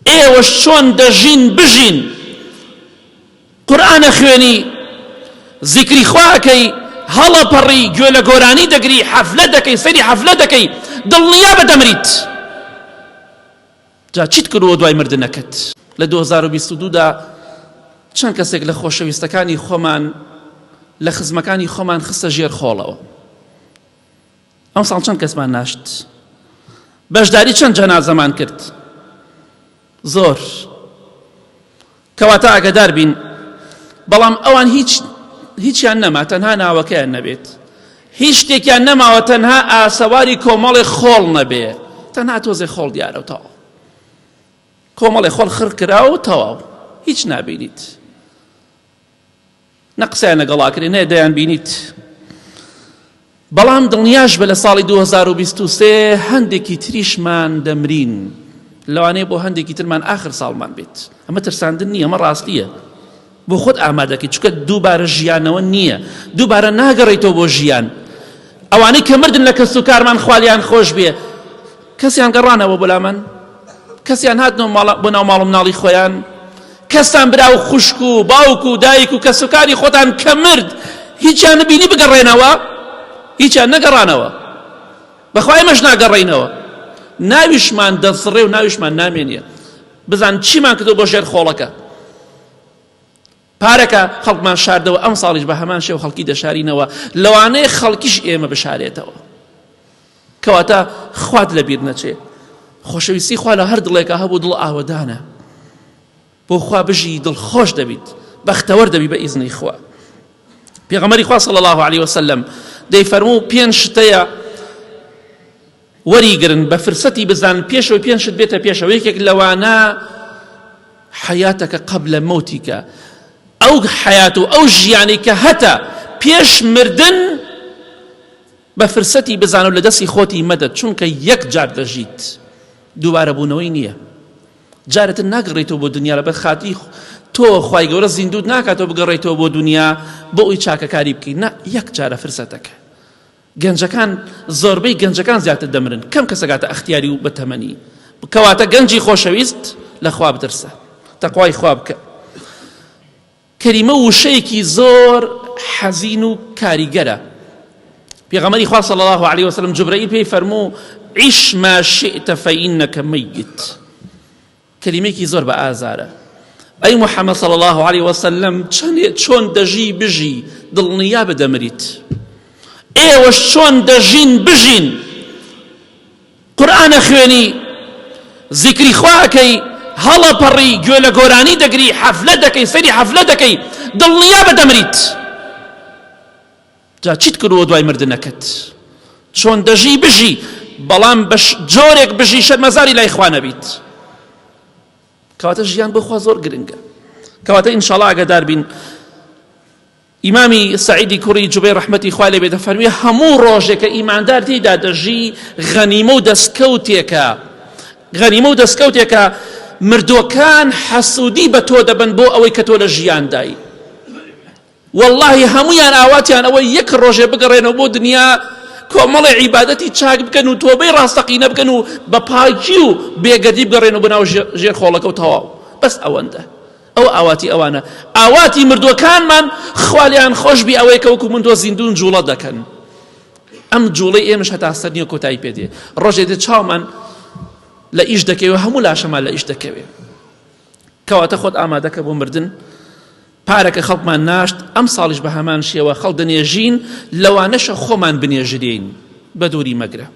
ئێوە چۆن دەژین بژین قورئانە خوێنی زیکری خواکەی هەڵەپەڕی گوێ لە گۆرانی دەگری حەفلە دەکەی سەری حەفلە دەکەی دڵنیا بە دەمریت جا چیت کردووە دوای مردنەکەت لە 2022دا چەند کەسێک لە خۆشەویستەکانی خۆمان لە خزمەکانی خۆمان خستە ژێر خۆڵەوە ئەم ساڵ چەند کەسمان ناشت بەشداری چەند جەنازەمان کرد زۆر کەواتە ئاگادار بین بەڵام ئەوان هیچیان نەما تەنها ناوەکەیان نەبێت هیچ شتێکیان نەماوە تەنها ئاسەواری کۆمەڵی خۆڵ نەبێ تەنها تۆزێ خۆڵ دیارە و تەواو کۆمەڵی خۆڵ خڕ کراوە و تەواو هیچ نابینیت نەقسەیان لەگەڵاکرێ نێ دەیان بینیت بەڵام دڵنیاش بە لە ساڵی 2023 هەندێکی تریشمان دەمرین لەوانەیە بۆ هەندێکی ترمان ئاخر ساڵمان بێت ئەمە ترساندن نییە ئەمە ڕاستیە بۆ خۆت ئامادەکەی چونکە دووبارە ژیانەوە نییە دووبارە ناگەڕێیتەوە بۆ ژیان ئەوانەی کە مردن لە کەس و کارمان خوالیان خۆش بێ کەسیان گەڕانەوە بۆ لامان کەسیان هاتنەوە بۆ ناو ماڵ و مناڵی خۆیان کەستان براو خوشک و باوک و دایک و کەس و کاری خۆتان کە مرد هیچیان نبینی بگەڕێنەوە هیچیان نەگەڕانەوە بەخوای ئێمەش ناگەڕێینەوە ناویشمان دەسڕێ و ناویشمان نامێنیە بزان چیمان کردو بۆ ژێر خۆڵەکە پارەکە خەڵکمان شاردەوە ئەم ساڵیش بە هەمان شێو خەڵکی دەشارینەوە لەوانەیە خەڵکیش ئێمە بشارێتەوە کەواتە خوات لەبیر نەچێ خۆشەویستی خوا لە هەر دڵێکە هەبوو دڵ ئاوەدانە بۆ خوا بژی دڵخۆش دەبیت بەختەوەر دەبی بە ئیزنی خوا پێغەمبەری خوا صلی الله علیه وسلم دەیفەرموو پێنج شتەیە وەریگرن بە فرسەتی بزان پێشەوەی پێنج شت بێتە پێشەوە یەکێک لەوانە حەیاتەکە قبل مەوتیکە ئەو حەیات و ئەو ژیانی کە هەتە پێش مردن بە فرسەتی بزان و لە دەستی خۆتی مەدە چونکە یەک جار دەژیت دووبارە بوونەوەی نییە جارەتن ناگەڕێتەوە بۆ دنیا لەبەر خاتی تۆ خوای گەورە زیندوت ناکاتەوە بگەڕێتەوە بۆ دنیا بۆ ئەوی چاکەکاری بکەیت نا یەک جارە فرسەتەکە گەنجەکان زۆربەی گەنجەکان زیاتر دەمرن کەم کەسەگاتە ئەختیاری و بەتەمەنی کەواتە گەنجی خۆشەویست لە خوا بترسە تەقوای خوا بکە کەریمە وشەیەکی زۆر حەزین و کاریگەرە پێغەمبەری خوا صلی الله علیه وسلم جبرائیل پێی فەرموو عیش ما شئت فإنك ميت کەلیمەیەکی زۆر بە ئازارە ئەی محەممەد صلی الله علیه وسلم چۆن دەژی بژی دڵنیا بدەمریت ئێوە چۆن دەژین بژین قورئانە خوێنی زیکری خواکەی هەڵەپەڕی گوێ لە گۆرانی دەگری حەفلە دەکەی سەری حەفلە دەکەی دڵنیا بدەمریت جا چیت کردووە دوای مردنەکەت چۆن دەژی بژی بەڵام بە جۆرێک بژی شەرمەزاری لای خوا نەبیت کەواتە ژیان بۆ خوا زۆر گرنگە کەواتە ئینشاءڵڵا ئاگادار بین ئیمامی سەعیدی کوڕی جوبەیر ڕەحمەتی خوای لێ بێ دەفەرمووی هەموو ڕۆژێک کە ئیماندار تێیدا دەژی غەنیمە و دەستکەوتێکە مردووەکان حەسوودی بە تۆ دەبن بۆ ئەوەی کە تۆ لە ژیاندایی واللهی هەمویان ئاواتیان ئەوەی یەک ڕۆژێ بگەڕێنەوە بۆ دنیا کۆمەڵی عیبادەتی چاک بکەن و تۆبەی ڕاستەقینە بکەن و بە پاکی و بێگەردی بگەڕێنەوە بەناو ژێر خۆڵەکە و تەواو بەس ئەوەندە ئەو ئاواتی ئەوانە ئاواتی مردووەکانمان خوالیان خۆش بی ئەوەی کە وەکو مندۆ زیندوون جوڵە دەکەن ئەم جوڵەی ئێمەش هەتا سەر نییە کۆتایی پێدێ ڕۆژێ دێ چاومان لە ئیش دەکەوێ هەموو لاشەمان لە ئیش دەکەوێ کەواتە خۆت ئامادەکە بۆ مردن پارەکە خەڵکمان ناشت ئەم ساڵیش بە هەمان شێوە خەڵ دەنێژین لەوانەشە خۆمان بنێژرین بە دووری مەگرە